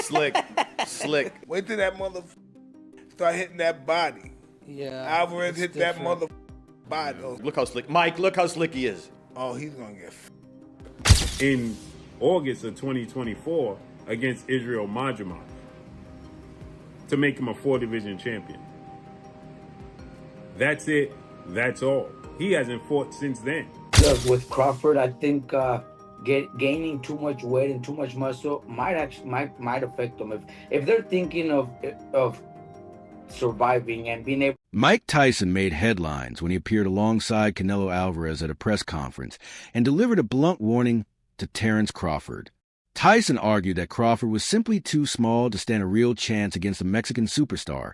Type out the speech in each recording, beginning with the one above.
Slick. Wait till that start hitting that body. Yeah. Alvarez hit that body. Look how slick. Mike, look how slick he is. Oh, he's gonna get in August of 2024 against Israel Madrimov to make him a 4-division champion. That's it. That's all. He hasn't fought since then. Look, with Crawford, I think gaining too much weight and too much muscle might affect them if they're thinking of surviving and being able. Mike Tyson made headlines when he appeared alongside Canelo Alvarez at a press conference and delivered a blunt warning to Terence Crawford. Tyson argued that Crawford was simply too small to stand a real chance against a Mexican superstar,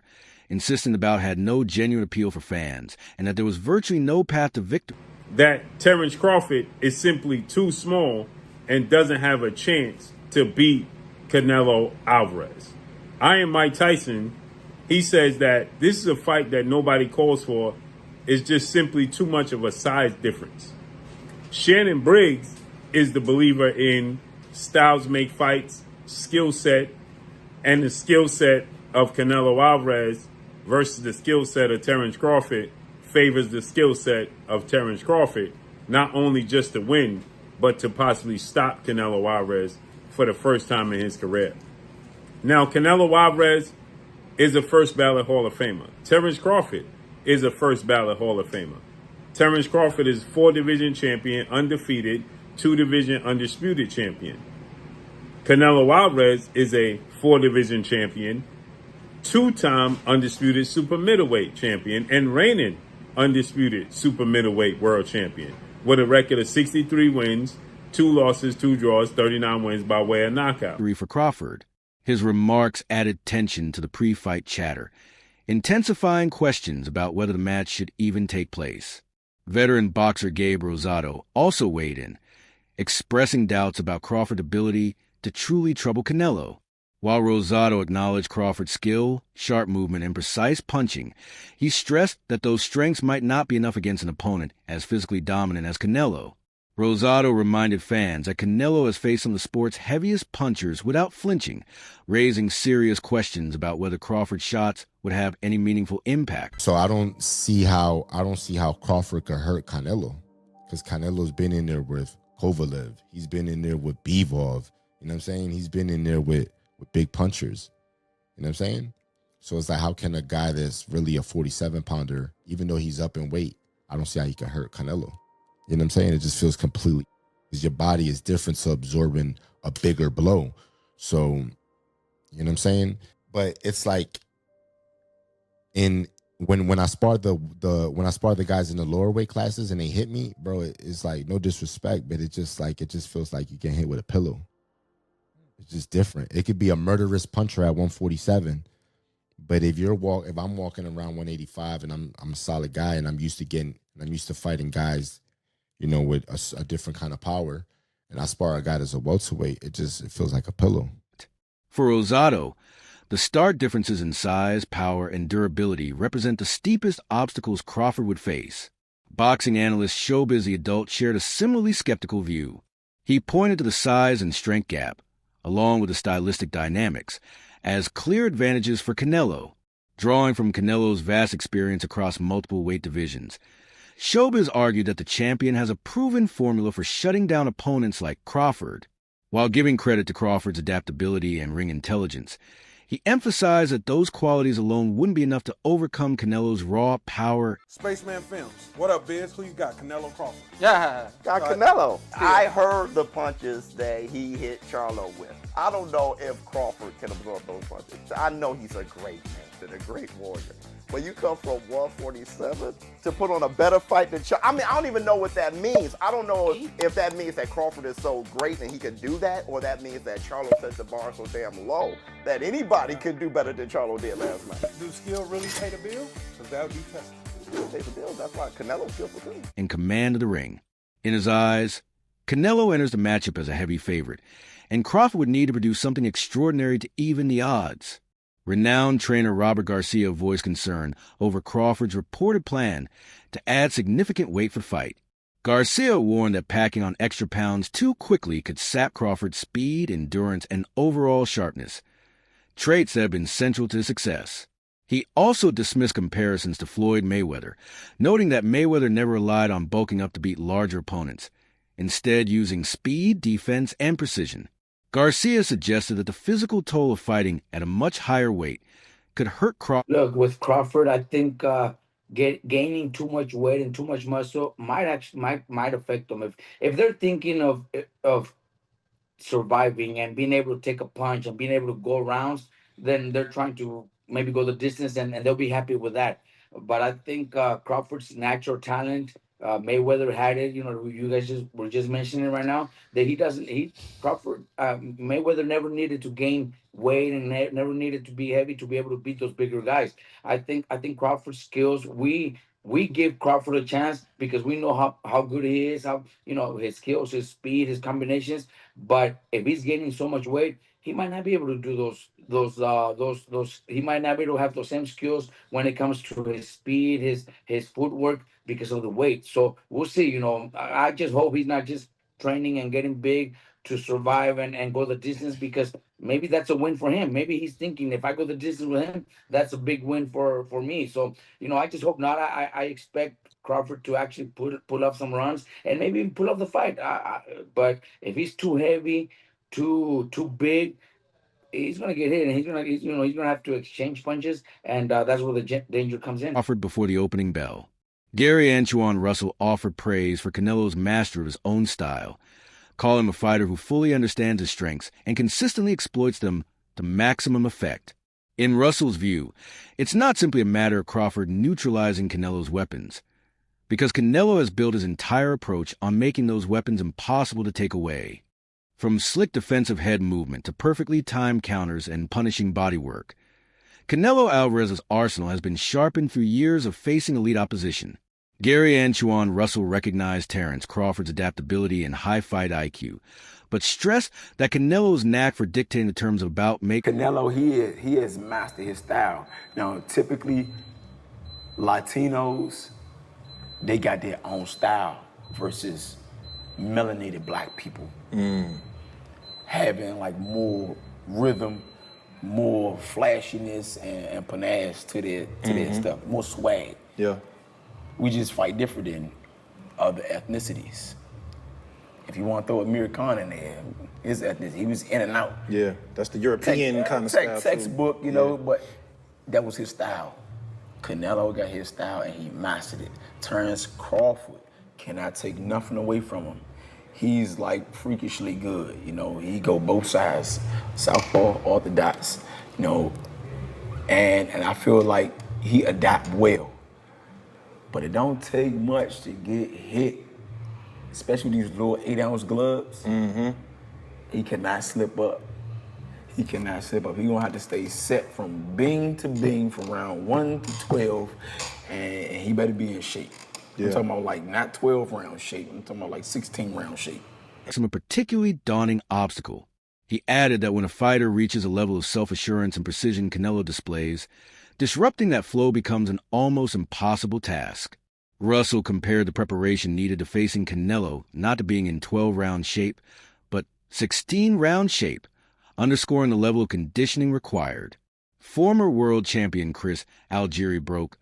insisting the bout had no genuine appeal for fans and that there was virtually no path to victory. That Terence Crawford is simply too small and doesn't have a chance to beat Canelo Alvarez. I am Mike Tyson. He says that this is a fight that nobody calls for. It's just simply too much of a size difference. Shannon Briggs is the believer in styles make fights, skill set, and the skill set of Canelo Alvarez versus the skill set of Terence Crawford favors the skill set of Terence Crawford, not only just to win, but to possibly stop Canelo Alvarez for the first time in his career. Now, Canelo Alvarez is a first ballot Hall of Famer. Terence Crawford is a first ballot Hall of Famer. Terence Crawford is 4-division champion, undefeated, 2-division undisputed champion. Canelo Alvarez is a 4-division champion, 2-time undisputed super middleweight champion, and reigning undisputed super middleweight world champion with a record of 63 wins, 2 losses, 2 draws, 39 wins by way of knockout. For Crawford. His remarks added tension to the pre-fight chatter, intensifying questions about whether the match should even take place. Veteran boxer Gabe Rosado also weighed in, expressing doubts about Crawford's ability to truly trouble Canelo. While Rosado acknowledged Crawford's skill, sharp movement, and precise punching, he stressed that those strengths might not be enough against an opponent as physically dominant as Canelo. Rosado reminded fans that Canelo has faced some of the sport's heaviest punchers without flinching, raising serious questions about whether Crawford's shots would have any meaningful impact. So I don't see how Crawford could hurt Canelo, because Canelo's been in there with Kovalev. He's been in there with Bivol. You know what I'm saying? He's been in there with big punchers. You know what I'm saying? So it's like, how can a guy that's really a 47-pounder, even though he's up in weight, I don't see how he can hurt Canelo. You know what I'm saying? It just feels completely, because your body is different to absorbing a bigger blow. So, you know what I'm saying? But it's like, when I spar the guys in the lower weight classes and they hit me, bro, it's like, no disrespect, but it just feels like you get hit with a pillow. It's just different. It could be a murderous puncher at 147, but if I'm walking around 185 and I'm a solid guy and I'm used to fighting guys, you know, with a different kind of power, and I spar a guy that's a welterweight, it feels like a pillow. For Rosado, the stark differences in size, power, and durability represent the steepest obstacles Crawford would face. Boxing analyst Showbiz the Adult shared a similarly skeptical view. He pointed to the size and strength gap, along with the stylistic dynamics, as clear advantages for Canelo, drawing from Canelo's vast experience across multiple weight divisions. Showbiz argued that the champion has a proven formula for shutting down opponents like Crawford. While giving credit to Crawford's adaptability and ring intelligence, he emphasized that those qualities alone wouldn't be enough to overcome Canelo's raw power. Spaceman Films. What up, Biz? Who you got? Canelo Crawford? Yeah. Got Canelo. Yeah. I heard the punches that he hit Charlo with. I don't know if Crawford can absorb those punches. I know he's a great man, a great warrior. When you come from 147 to put on a better fight than Charlo, I mean, I don't even know what that means. I don't know if that means that Crawford is so great and he can do that, or that means that Charlo set the bar so damn low that anybody could do better than Charlo did last night. Do skill really pay the bill? Because that would be tested. Skill pay the bill. That's why Canelo's skillful too. In command of the ring. In his eyes, Canelo enters the matchup as a heavy favorite, and Crawford would need to produce something extraordinary to even the odds. Renowned trainer Robert Garcia voiced concern over Crawford's reported plan to add significant weight for the fight. Garcia warned that packing on extra pounds too quickly could sap Crawford's speed, endurance, and overall sharpness. traits that have been central to his success. He also dismissed comparisons to Floyd Mayweather, noting that Mayweather never relied on bulking up to beat larger opponents, instead using speed, defense, and precision. Garcia suggested that the physical toll of fighting at a much higher weight could hurt Crawford. Look, with Crawford, I think gaining too much weight and too much muscle might affect them if they're thinking of surviving and being able to take a punch and being able to go rounds, then they're trying to maybe go the distance and they'll be happy with that. But I think Crawford's natural talent, Mayweather had it. You know, you guys were just mentioning right now that he doesn't. Crawford Mayweather never needed to gain weight and never needed to be heavy to be able to beat those bigger guys. I think Crawford's skills. We give Crawford a chance because we know how good he is, how his skills, his speed, his combinations. But if he's gaining so much weight, he might not be able to do those. He might not be able to have those same skills when it comes to his speed, his footwork because of the weight. So we'll see. I just hope he's not just training and getting big to survive and go the distance because maybe that's a win for him. Maybe he's thinking if I go the distance with him, that's a big win for me. So I just hope not. I expect Crawford to actually pull up some runs and maybe even pull up the fight. But if he's too heavy, too big, he's gonna get hit, and he's gonna have to exchange punches, and that's where the danger comes in. Offered before the opening bell. Gary Antoine Russell offered praise for Canelo's mastery of his own style, calling him a fighter who fully understands his strengths and consistently exploits them to maximum effect. In Russell's view, it's not simply a matter of Crawford neutralizing Canelo's weapons, because Canelo has built his entire approach on making those weapons impossible to take away. From slick defensive head movement to perfectly timed counters and punishing bodywork, Canelo Alvarez's arsenal has been sharpened through years of facing elite opposition. Gary Antoine Russell recognized Terence Crawford's adaptability and high fight IQ, but stressed that Canelo's knack for dictating the terms of a bout make Canelo, he has mastered his style. Now, typically, Latinos, they got their own style versus melanated black people. Having like more rhythm, more flashiness and panache to their stuff, more swag. Yeah. We just fight different than other ethnicities. If you want to throw Amir Khan in there, his ethnicity, he was in and out. Yeah, that's the European kind of style. Textbook, but that was his style. Canelo got his style and he mastered it. Terence Crawford cannot take nothing away from him. He's like freakishly good, he go both sides, southpaw, orthodox, and I feel like he adapt well. But it don't take much to get hit, especially these little 8-ounce gloves. He cannot slip up. He cannot slip up. He gonna have to stay set from bing to bing from round 1 to 12, and he better be in shape. Yeah. I'm talking about like not 12-round shape. I'm talking about like 16-round shape. A particularly daunting obstacle. He added that when a fighter reaches a level of self-assurance and precision Canelo displays, disrupting that flow becomes an almost impossible task. Russell compared the preparation needed to facing Canelo not to being in 12-round shape, but 16-round shape, underscoring the level of conditioning required. Former world champion Chris Algieri broke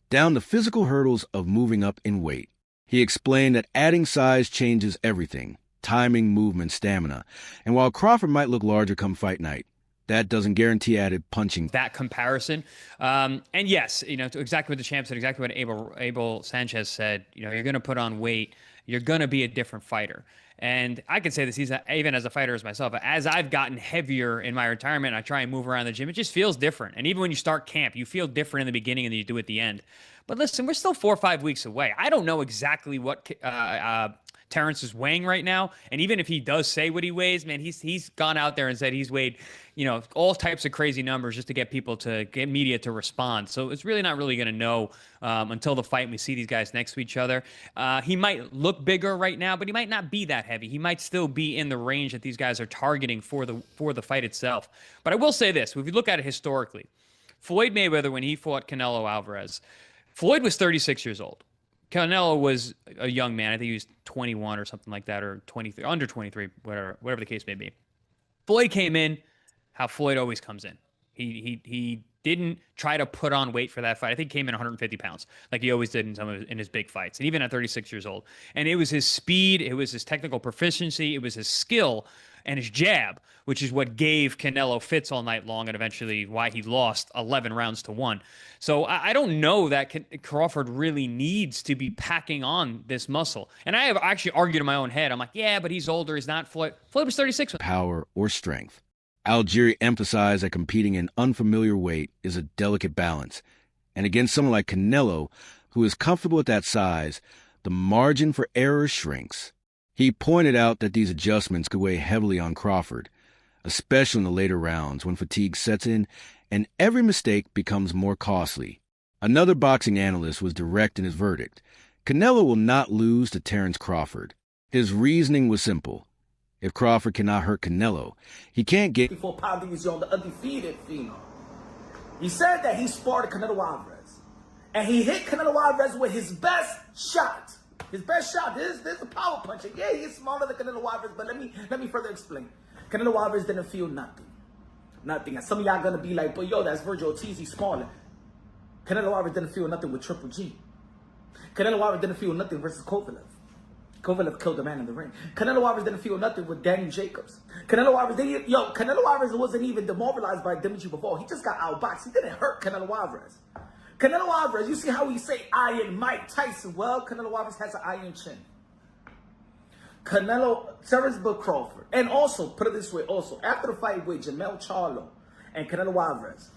down the physical hurdles of moving up in weight. He explained that adding size changes everything, timing, movement, stamina, and while Crawford might look larger come fight night, that doesn't guarantee added punching. That comparison. And yes, exactly what the champ said, exactly what Abel Sanchez said, you're going to put on weight, you're going to be a different fighter. And I can say this, even as a fighter as myself, as I've gotten heavier in my retirement, I try and move around the gym, it just feels different. And even when you start camp, you feel different in the beginning than you do at the end. But listen, we're still 4 or 5 weeks away. I don't know exactly what Terence is weighing right now. And even if he does say what he weighs, man, he's gone out there and said he's weighed, all types of crazy numbers just to get media to respond. So it's really not really going to know until the fight and we see these guys next to each other. He might look bigger right now, but he might not be that heavy. He might still be in the range that these guys are targeting for the fight itself. But I will say this, if you look at it historically, Floyd Mayweather, when he fought Canelo Alvarez, Floyd was 36 years old. Canelo was a young man. I think he was 21 or something like that, or 23, under 23, whatever the case may be. Floyd came in how Floyd always comes in. He didn't try to put on weight for that fight. I think he came in 150 pounds, like he always did in his big fights, and even at 36 years old. And it was his speed, it was his technical proficiency, it was his skill and his jab, which is what gave Canelo fits all night long, and eventually why he lost 11 rounds to 1. So I don't know that Crawford really needs to be packing on this muscle. And I have actually argued in my own head. I'm like, yeah, but he's older. He's not Floyd. Floyd was 36. Power or strength. Algieri emphasized that competing in unfamiliar weight is a delicate balance. And against someone like Canelo, who is comfortable at that size, the margin for error shrinks. He pointed out that these adjustments could weigh heavily on Crawford, especially in the later rounds when fatigue sets in and every mistake becomes more costly. Another boxing analyst was direct in his verdict. Canelo will not lose to Terence Crawford. His reasoning was simple. If Crawford cannot hurt Canelo, he can't get 54-pound division, the undefeated phenom. He said that he sparred Canelo Alvarez, and he hit Canelo Alvarez with his best shot. His best shot. This is a power puncher. Yeah, he's smaller than Canelo Alvarez, but let me further explain. Canelo Alvarez didn't feel nothing. Nothing. And some of y'all gonna be like, but yo, that's Virgil Ortiz, he's smaller. Canelo Alvarez didn't feel nothing with Triple G. Canelo Alvarez didn't feel nothing versus Kovalev. Kovalev killed the man in the ring. Canelo Alvarez didn't feel nothing with Danny Jacobs. Canelo Alvarez wasn't even demoralized by Dimitri Bivol. He just got outboxed. He didn't hurt Canelo Alvarez. Canelo Alvarez, you see how we say iron Mike Tyson? Well, Canelo Alvarez has an iron chin. Terence Crawford. And also, put it this way also, after the fight with Jermell Charlo and Canelo Alvarez,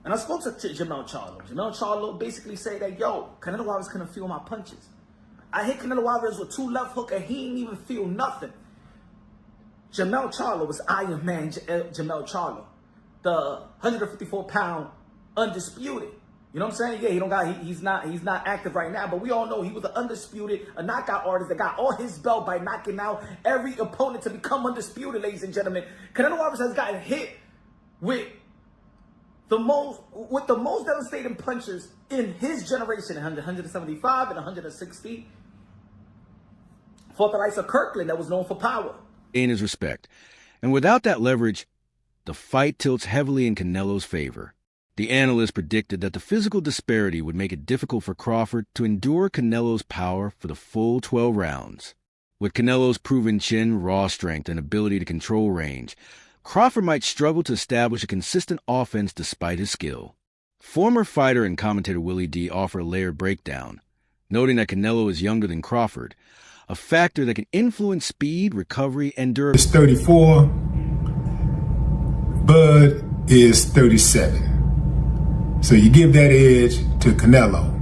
and I spoke to Jermell Charlo. Jermell Charlo basically said that, yo, Canelo Alvarez couldn't feel my punches. I hit Canelo Alvarez with 2 left hook and he didn't even feel nothing. Jermell Charlo was Iron Man Jermell Charlo, the 154-pound undisputed. You know what I'm saying? Yeah, he's not active right now, but we all know he was an undisputed, a knockout artist that got all his belt by knocking out every opponent to become undisputed, ladies and gentlemen. Canelo Alvarez has gotten hit with the most devastating punches in his generation, 175 and 160. Fought the likes of Kirkland that was known for power. In his respect. And without that leverage, the fight tilts heavily in Canelo's favor. The analyst predicted that the physical disparity would make it difficult for Crawford to endure Canelo's power for the full 12 rounds. With Canelo's proven chin, raw strength, and ability to control range, Crawford might struggle to establish a consistent offense despite his skill. Former fighter and commentator Willie D offered a layered breakdown, noting that Canelo is younger than Crawford, a factor that can influence speed, recovery, and durability. Is 34, Bud is 37. So you give that edge to Canelo,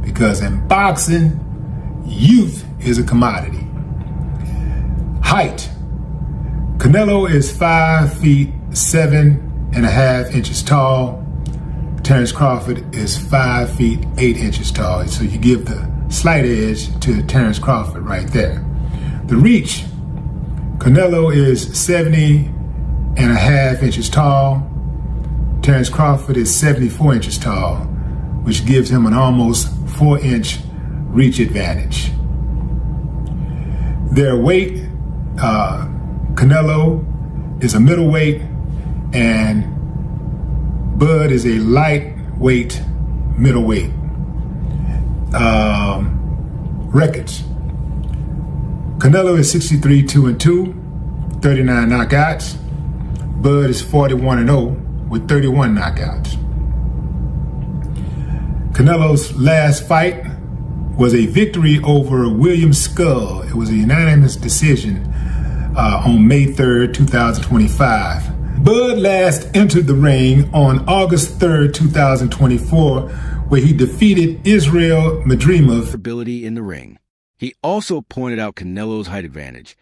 because in boxing, youth is a commodity. Height. Canelo is 5 feet 7.5 inches tall. Terence Crawford is 5 feet 8 inches tall. So you give the slight edge to Terence Crawford right there. The reach. Canelo is 70.5 inches tall. Terence Crawford is 74 inches tall, which gives him an almost 4-inch reach advantage. Their weight, Canelo is a middleweight and Bud is a lightweight middleweight. Records. Canelo is 63-2-2, 39 knockouts. Bud is 41-0 with 31 knockouts. Canelo's last fight was a victory over William Skull. It was a unanimous decision on May 3rd, 2025. Bud last entered the ring on August 3rd, 2024, where he defeated Israel Madrimov. Ability in the ring. He also pointed out Canelo's height advantage,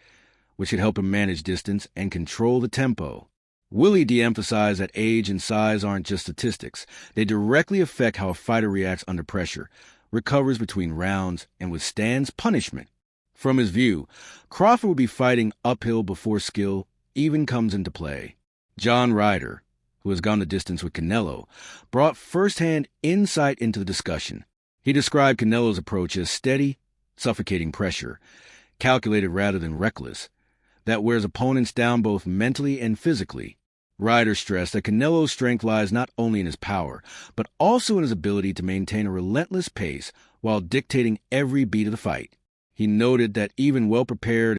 which should help him manage distance and control the tempo. Willie de-emphasized that age and size aren't just statistics. They directly affect how a fighter reacts under pressure, recovers between rounds, and withstands punishment. From his view, Crawford would be fighting uphill before skill even comes into play. John Ryder, who has gone the distance with Canelo, brought firsthand insight into the discussion. He described Canelo's approach as steady, suffocating pressure, calculated rather than reckless, that wears opponents down both mentally and physically. Ryder stressed that Canelo's strength lies not only in his power, but also in his ability to maintain a relentless pace while dictating every beat of the fight. He noted that even well-prepared